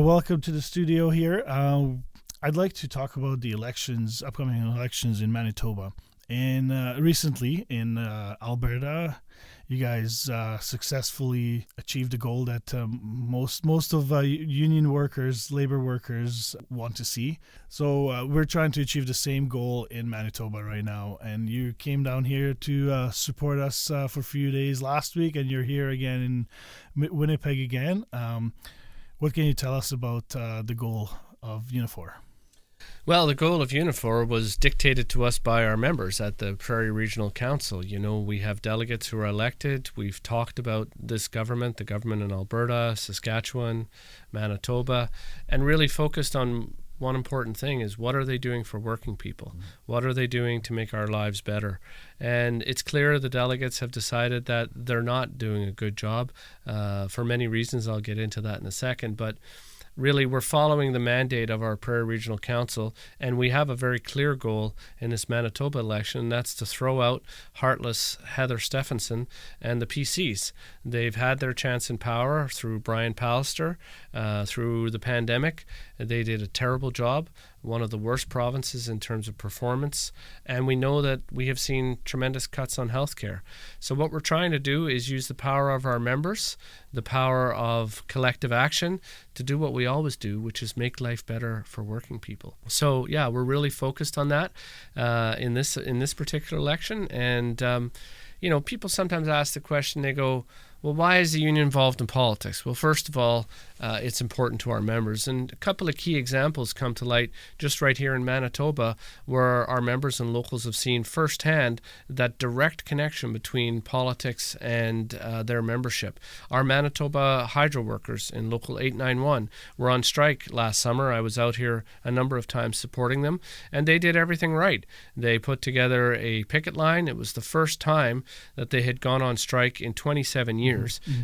welcome to the studio here. I'd like to talk about the upcoming elections in Manitoba. And recently in Alberta, you guys successfully achieved a goal that most of union workers, labor workers want to see. So we're trying to achieve the same goal in Manitoba right now. And you came down here to support us for a few days last week, and you're here again in Winnipeg again. What can you tell us about the goal of Unifor? Well, the goal of Unifor was dictated to us by our members at the Prairie Regional Council. You know, we have delegates who are elected. We've talked about this government, the government in Alberta, Saskatchewan, Manitoba, and really focused on one important thing is what are they doing for working people? Mm-hmm. What are they doing to make our lives better? And it's clear the delegates have decided that they're not doing a good job for many reasons. I'll get into that in a second. But really, we're following the mandate of our Prairie Regional Council, and we have a very clear goal in this Manitoba election, and that's to throw out heartless Heather Stephenson and the PCs. They've had their chance in power through Brian Pallister, through the pandemic. They did a terrible job, one of the worst provinces in terms of performance, and we know that we have seen tremendous cuts on healthcare. So what we're trying to do is use the power of our members, the power of collective action to do what we always do, which is make life better for working people. So yeah, we're really focused on that in this particular election. And people sometimes ask the question, they go, well, why is the union involved in politics? Well, first of all, it's important to our members. And a couple of key examples come to light just right here in Manitoba, where our members and locals have seen firsthand that direct connection between politics and their membership. Our Manitoba hydro workers in Local 891 were on strike last summer. I was out here a number of times supporting them, and they did everything right. They put together a picket line. It was the first time that they had gone on strike in 27 years.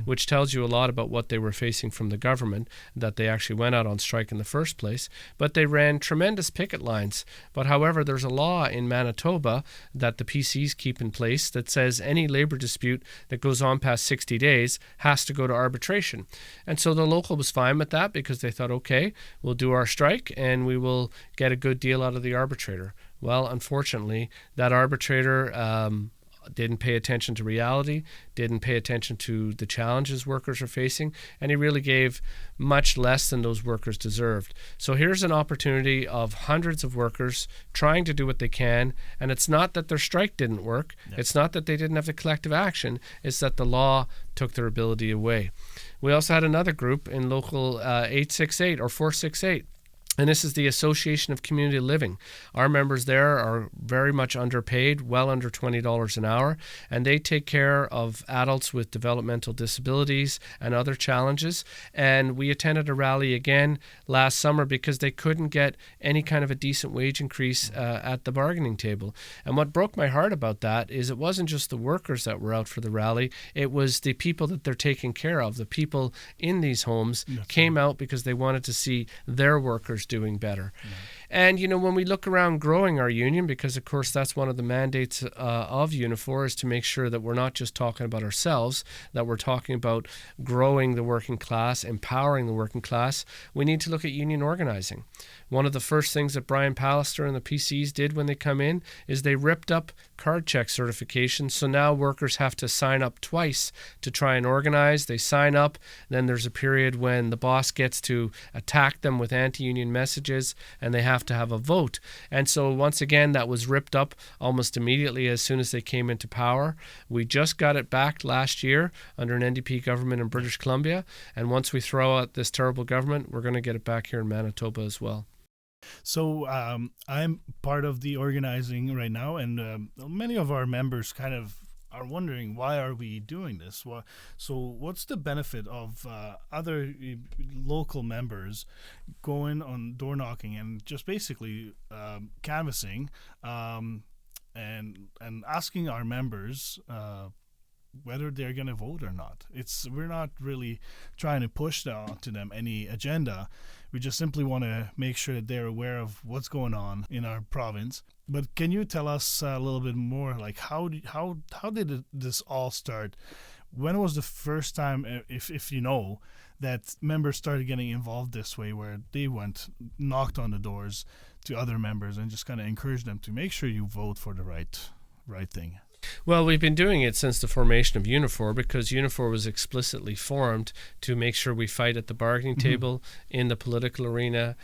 Which tells you a lot about what they were facing from the government, that they actually went out on strike in the first place. But they ran tremendous picket lines. But however, there's a law in Manitoba that the PCs keep in place that says any labor dispute that goes on past 60 days has to go to arbitration. And so the local was fine with that because they thought, okay, we'll do our strike and we will get a good deal out of the arbitrator. Well, unfortunately, that arbitrator didn't pay attention to reality, didn't pay attention to the challenges workers are facing, and he really gave much less than those workers deserved. So here's an opportunity of hundreds of workers trying to do what they can, and it's not that their strike didn't work, It's not that they didn't have the collective action, it's that the law took their ability away. We also had another group in Local 868 or 468. And this is the Association of Community Living. Our members there are very much underpaid, well under $20 an hour, and they take care of adults with developmental disabilities and other challenges. And we attended a rally again last summer because they couldn't get any kind of a decent wage increase at the bargaining table. And what broke my heart about that is it wasn't just the workers that were out for the rally, it was the people that they're taking care of. The people in these homes came out because they wanted to see their workers doing better. And, when we look around growing our union, because, of course, that's one of the mandates of Unifor is to make sure that we're not just talking about ourselves, that we're talking about growing the working class, empowering the working class, we need to look at union organizing. One of the first things that Brian Pallister and the PCs did when they come in is they ripped up card check certification. So now workers have to sign up twice to try and organize. They sign up, then there's a period when the boss gets to attack them with anti-union messages, and they have to have a vote. And so once again, that was ripped up almost immediately as soon as they came into power. We just got it back last year under an NDP government in British Columbia. And once we throw out this terrible government, we're going to get it back here in Manitoba as well. So I'm part of the organizing right now, and many of our members kind of are wondering, why are we doing this? So what's the benefit of other local members going on door knocking and just basically canvassing and asking our members whether they're going to vote or not? We're not really trying to push to them any agenda. We just simply want to make sure that they're aware of what's going on in our province. But can you tell us a little bit more, like how did this all start? When was the first time, if you know, that members started getting involved this way, where they knocked on the doors to other members and just kind of encouraged them to make sure you vote for the right thing? Well, we've been doing it since the formation of Unifor, because Unifor was explicitly formed to make sure we fight at the bargaining table, in the political arena,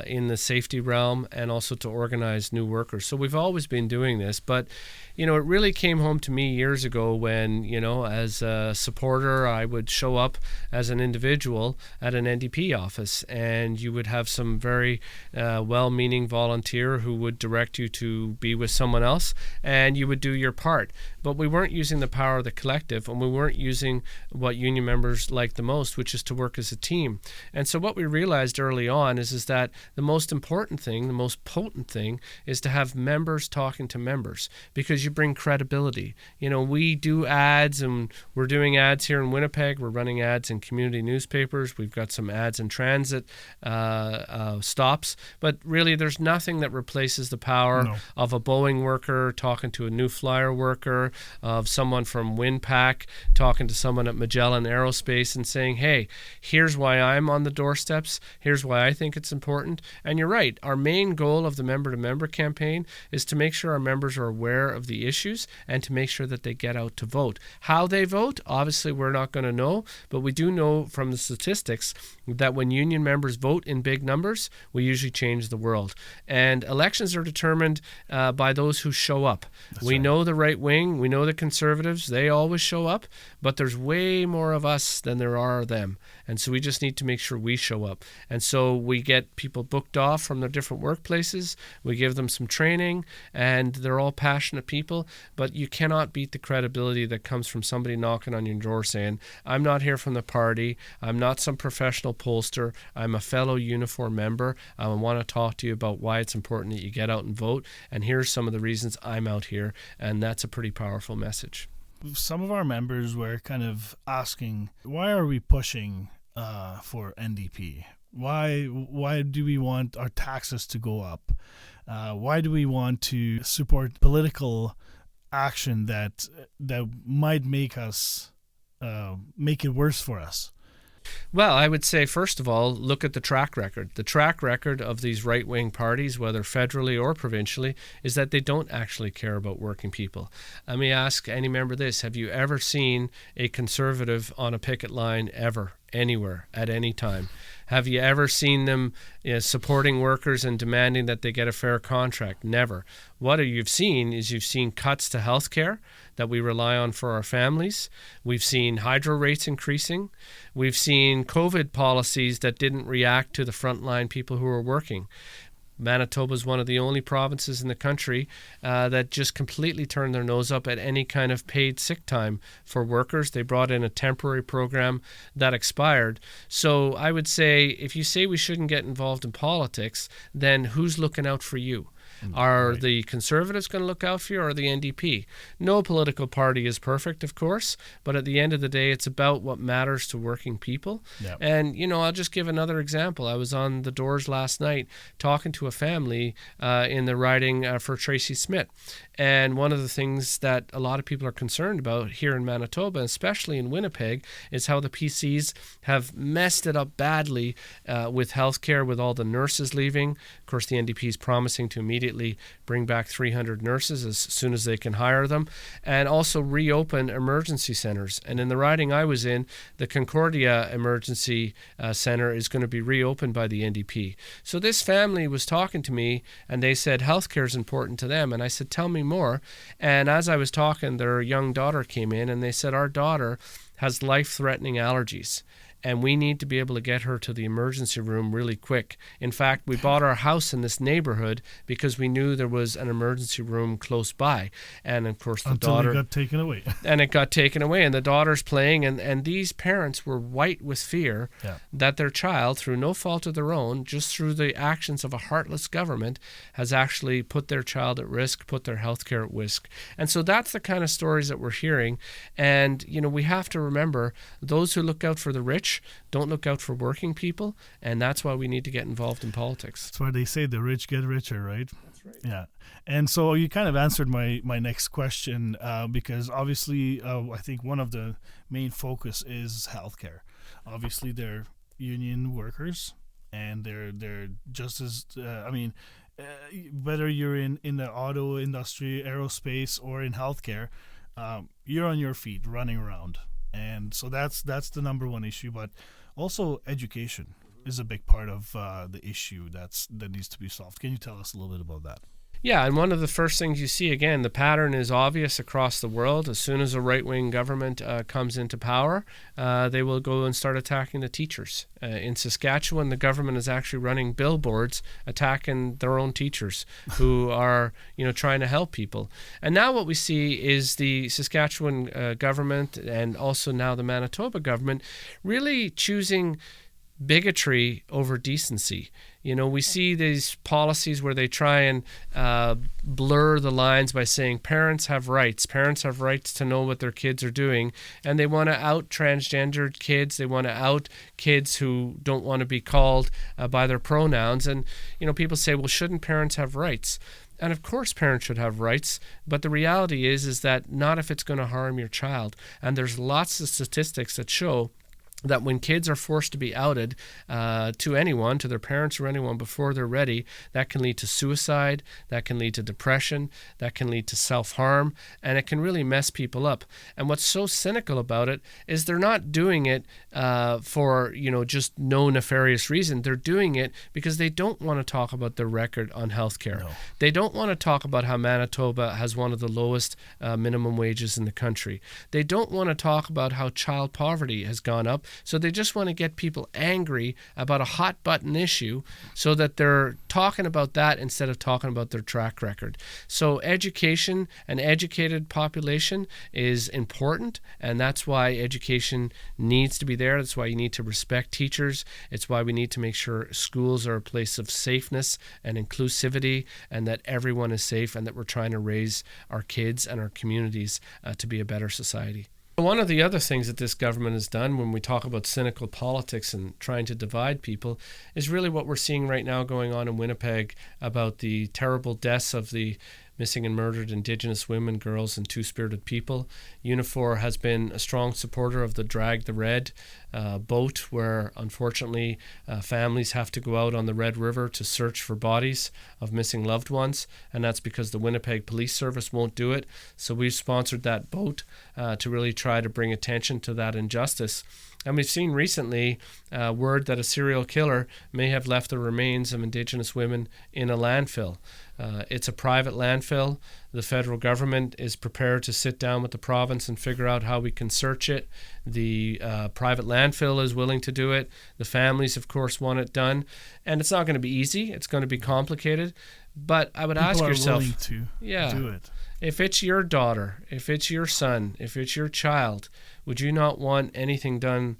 in the safety realm, and also to organize new workers. So we've always been doing this. But, it really came home to me years ago when, as a supporter, I would show up as an individual at an NDP office, and you would have some very well-meaning volunteer who would direct you to be with someone else, and you would do your part. But we weren't using the power of the collective, and we weren't using what union members like the most, which is to work as a team. And so what we realized early on is that the most important thing, the most potent thing, is to have members talking to members, because you bring credibility. We do ads, and we're doing ads here in Winnipeg. We're running ads in community newspapers. We've got some ads in transit stops. But really, there's nothing that replaces the power of a Boeing worker talking to a New Flyer worker, of someone from WinPack talking to someone at Magellan Aerospace and saying, hey, here's why I'm on the doorsteps, here's why I think it's important. And you're right, our main goal of the member-to-member campaign is to make sure our members are aware of the issues and to make sure that they get out to vote. How they vote, obviously we're not going to know, but we do know from the statistics that when union members vote in big numbers, we usually change the world. And elections are determined by those who show up. We know the right wing, we know the Conservatives, they always show up, but there's way more of us than there are of them. And so we just need to make sure we show up. And so we get people booked off from their different workplaces, we give them some training, and they're all passionate people, but you cannot beat the credibility that comes from somebody knocking on your door saying, I'm not here from the party, I'm not some professional pollster, I'm a fellow Unifor member, I want to talk to you about why it's important that you get out and vote, and here's some of the reasons I'm out here. And that's a pretty powerful message. Some of our members were kind of asking, why are we pushing for NDP? Why do we want our taxes to go up? Why do we want to support political action that might make it worse for us? Well, I would say, first of all, look at the track record. The track record of these right-wing parties, whether federally or provincially, is that they don't actually care about working people. Let me ask any member this. Have you ever seen a Conservative on a picket line ever, anywhere, at any time? Have you ever seen them supporting workers and demanding that they get a fair contract? Never. What you've seen is cuts to health care that we rely on for our families. We've seen hydro rates increasing. We've seen COVID policies that didn't react to the frontline people who are working. Manitoba is one of the only provinces in the country that just completely turned their nose up at any kind of paid sick time for workers. They brought in a temporary program that expired. So I would say, if you say we shouldn't get involved in politics, then who's looking out for you? Are the Conservatives going to look out for you, or the NDP? No political party is perfect, of course, but at the end of the day, it's about what matters to working people. Yep. And, I'll just give another example. I was on the doors last night talking to a family in the riding for Tracy Smith. And one of the things that a lot of people are concerned about here in Manitoba, especially in Winnipeg, is how the PCs have messed it up badly with healthcare, with all the nurses leaving. Of course, the NDP is promising to immediately bring back 300 nurses as soon as they can hire them, and also reopen emergency centers. And in the riding I was in, the Concordia Emergency Center is going to be reopened by the NDP. So this family was talking to me, and they said healthcare is important to them. And I said, tell me more. And as I was talking, their young daughter came in, and they said, our daughter has life-threatening allergies, and we need to be able to get her to the emergency room really quick. In fact, we bought our house in this neighborhood because we knew there was an emergency room close by. And of course, the daughter... Until it got taken away. And it got taken away, and the daughter's playing, and these parents were white with fear that their child, through no fault of their own, just through the actions of a heartless government, has actually put their child at risk, put their health care at risk. And so that's the kind of stories that we're hearing. And, we have to remember, those who look out for the rich don't look out for working people, and that's why we need to get involved in politics. That's why they say the rich get richer, right? That's right. Yeah. And so you kind of answered my next question because obviously I think one of the main focus is healthcare. obviously they're union workers, and they're just as uh, whether you're in the auto industry, aerospace, or in healthcare, you're on your feet running around, and so that's the number one issue. But also education is a big part of the issue that needs to be solved. Can you tell us a little bit about that? Yeah, and one of the first things you see, again, the pattern is obvious across the world. As soon as a right-wing government comes into power, they will go and start attacking the teachers. In Saskatchewan, the government is actually running billboards attacking their own teachers who are, trying to help people. And now what we see is the Saskatchewan government, and also now the Manitoba government, really choosing bigotry over decency. We see these policies where they try and blur the lines by saying parents have rights. Parents have rights to know what their kids are doing. And they want to out transgendered kids. They want to out kids who don't want to be called by their pronouns. And, people say, well, shouldn't parents have rights? And of course parents should have rights, but the reality is that not if it's going to harm your child. And there's lots of statistics that show that when kids are forced to be outed to anyone, to their parents or anyone before they're ready, that can lead to suicide, that can lead to depression, that can lead to self-harm, and it can really mess people up. And what's so cynical about it is they're not doing it for, just no nefarious reason. They're doing it because they don't want to talk about their record on healthcare. No. They don't want to talk about how Manitoba has one of the lowest minimum wages in the country. They don't want to talk about how child poverty has gone up. So they just want to get people angry about a hot button issue so that they're talking about that instead of talking about their track record. So education, an educated population is important, and that's why education needs to be there. That's why you need to respect teachers. It's why we need to make sure schools are a place of safeness and inclusivity, and that everyone is safe, and that we're trying to raise our kids and our communities to be a better society. One of the other things that this government has done when we talk about cynical politics and trying to divide people is really what we're seeing right now going on in Winnipeg about the terrible deaths of the missing and murdered Indigenous women, girls, and Two-Spirited people. Unifor has been a strong supporter of the Drag the Red boat, where unfortunately families have to go out on the Red River to search for bodies of missing loved ones, and that's because the Winnipeg Police Service won't do it. So we've sponsored that boat to really try to bring attention to that injustice. And we've seen recently word that a serial killer may have left the remains of Indigenous women in a landfill. It's a private landfill. The federal government is prepared to sit down with the province and figure out how we can search it. The private landfill is willing to do it. The families, of course, want it done. And it's not going to be easy. It's going to be complicated. But I would ask yourself, willing to do it. If it's your daughter, if it's your son, if it's your child, would you not want anything done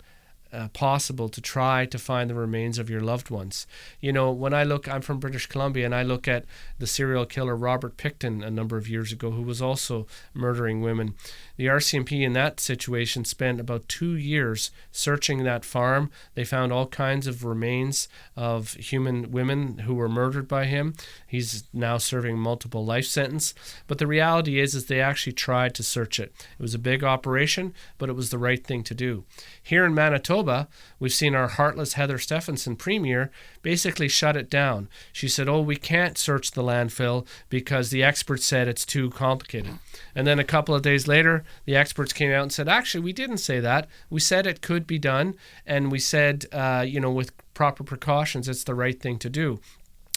possible to try to find the remains of your loved ones? When I'm from British Columbia, and I look at the serial killer Robert Pickton a number of years ago, who was also murdering women. The RCMP in that situation spent about 2 years searching that farm. They found all kinds of remains of human women who were murdered by him. He's now serving multiple life sentence. But the reality is they actually tried to search it. It was a big operation, but it was the right thing to do. Here in Manitoba, we've seen our heartless Heather Stephenson Premier basically shut it down. She said, we can't search the landfill because the experts said it's too complicated. And then a couple of days later, the experts came out and said, actually, we didn't say that. We said it could be done, and we said, with proper precautions, it's the right thing to do.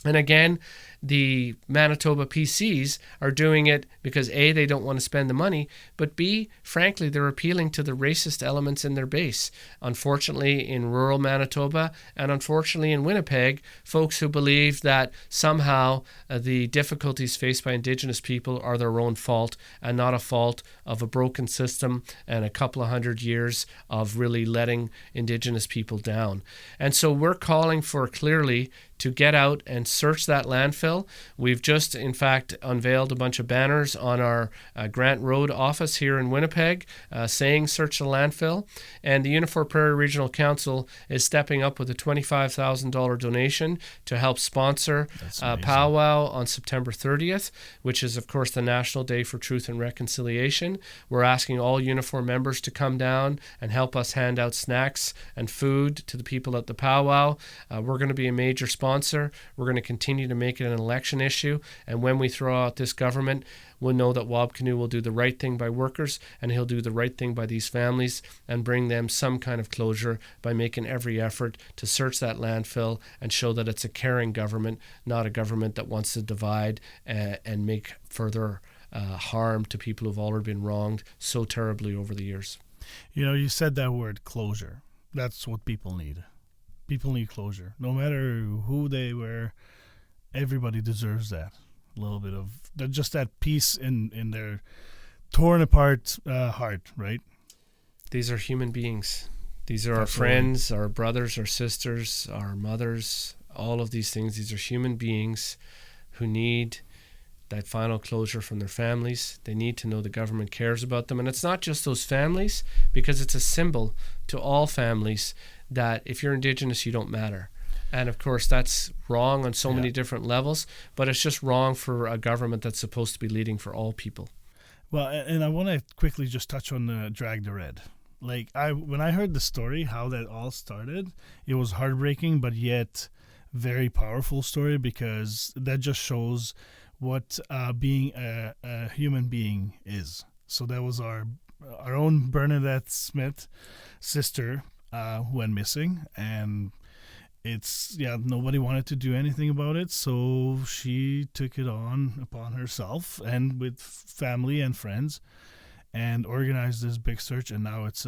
And again, the Manitoba PCs are doing it because A, they don't want to spend the money, but B, frankly, they're appealing to the racist elements in their base. Unfortunately, in rural Manitoba and unfortunately in Winnipeg, folks who believe that somehow the difficulties faced by Indigenous people are their own fault and not a fault of a broken system and a couple of 100 years of really letting Indigenous people down. And so we're calling for clearly to get out and search that landfill. We've just, in fact, unveiled a bunch of banners on our Grant Road office here in Winnipeg saying search the landfill. And the Unifor Prairie Regional Council is stepping up with a $25,000 donation to help sponsor a powwow on September 30th, which is, of course, the National Day for Truth and Reconciliation. We're asking all Unifor members to come down and help us hand out snacks and food to the people at the powwow. We're going to be a major sponsor. We're going to continue to make it an election issue. And when we throw out this government, we'll know that Wab Kinew will do the right thing by workers, and he'll do the right thing by these families and bring them some kind of closure by making every effort to search that landfill and show that it's a caring government, not a government that wants to divide and make further harm to people who've already been wronged so terribly over the years. You said that word, closure. That's what people need. People need closure. No matter who they were, everybody deserves that. A little bit of just that peace in their torn apart heart, right? These are human beings. These are our friends, our brothers, our sisters, our mothers, all of these things. These are human beings who need that final closure from their families. They need to know the government cares about them. And it's not just those families, because it's a symbol to all families that if you're Indigenous, you don't matter. And of course, that's wrong on so many different levels, but it's just wrong for a government that's supposed to be leading for all people. Well, and I want to quickly just touch on the Drag the Red. Like, when I heard the story, how that all started, it was heartbreaking, but yet very powerful story, because that just shows what being a human being is. So that was our own Bernadette Smith sister went missing, and nobody wanted to do anything about it, so she took it upon herself and with family and friends, and organized this big search. And now it's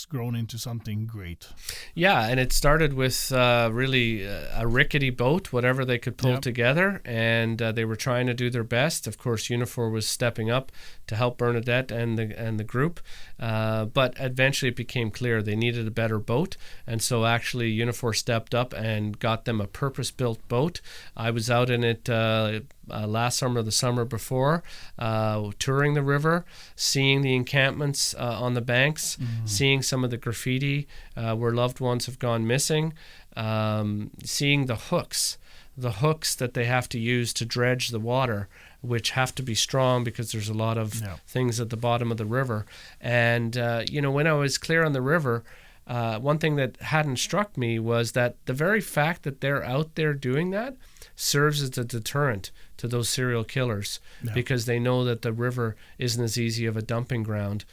grown into something great. Yeah, and it started with really a rickety boat, whatever they could pull together, and they were trying to do their best. Of course, Unifor was stepping up to help Bernadette and the group, but eventually it became clear they needed a better boat, and so actually Unifor stepped up and got them a purpose-built boat. I was out in it last summer or the summer before, touring the river, seeing the encampments on the banks, seeing some of the graffiti where loved ones have gone missing, seeing the hooks that they have to use to dredge the water, which have to be strong because there's a lot of things at the bottom of the river. And, when I was clear on the river, one thing that hadn't struck me was that the very fact that they're out there doing that serves as a deterrent to those serial killers, because they know that the river isn't as easy of a dumping ground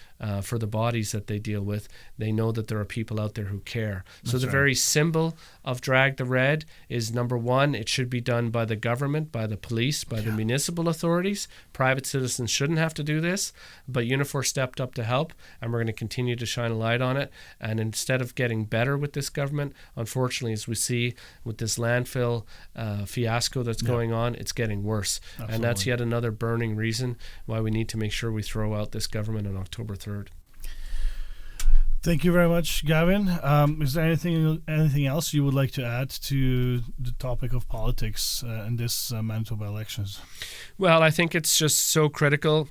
for the bodies that they deal with. They know that there are people out there who care. So the very symbol of Drag the Red is, number one, it should be done by the government, by the police, by the municipal authorities. Private citizens shouldn't have to do this, but Unifor stepped up to help, and we're going to continue to shine a light on it. And instead of getting better with this government, unfortunately, as we see with this landfill fiasco that's going on, it's getting worse. Absolutely. And that's yet another burning reason why we need to make sure we throw out this government on October 3rd. Thank you very much, Gavin. Is there anything else you would like to add to the topic of politics in this Manitoba elections? Well, I think it's just so critical.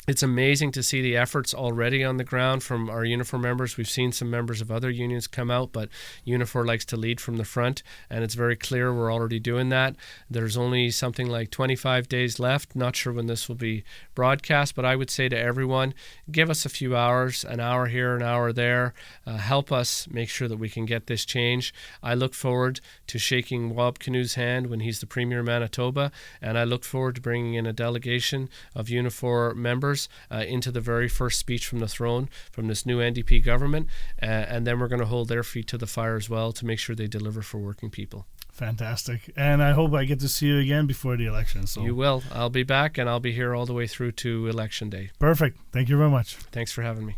It's amazing to see the efforts already on the ground from our Unifor members. We've seen some members of other unions come out, but Unifor likes to lead from the front, and it's very clear we're already doing that. There's only something like 25 days left. Not sure when this will be broadcast, but I would say to everyone, give us a few hours, an hour here, an hour there. Help us make sure that we can get this change. I look forward to shaking Wab Kinew's hand when he's the Premier of Manitoba, and I look forward to bringing in a delegation of Unifor members into the very first speech from the throne from this new NDP government, and then we're going to hold their feet to the fire as well to make sure they deliver for working people. Fantastic. And I hope I get to see you again before the election. So you will. I'll be back, and I'll be here all the way through to Election Day. Perfect. Thank you very much. Thanks for having me.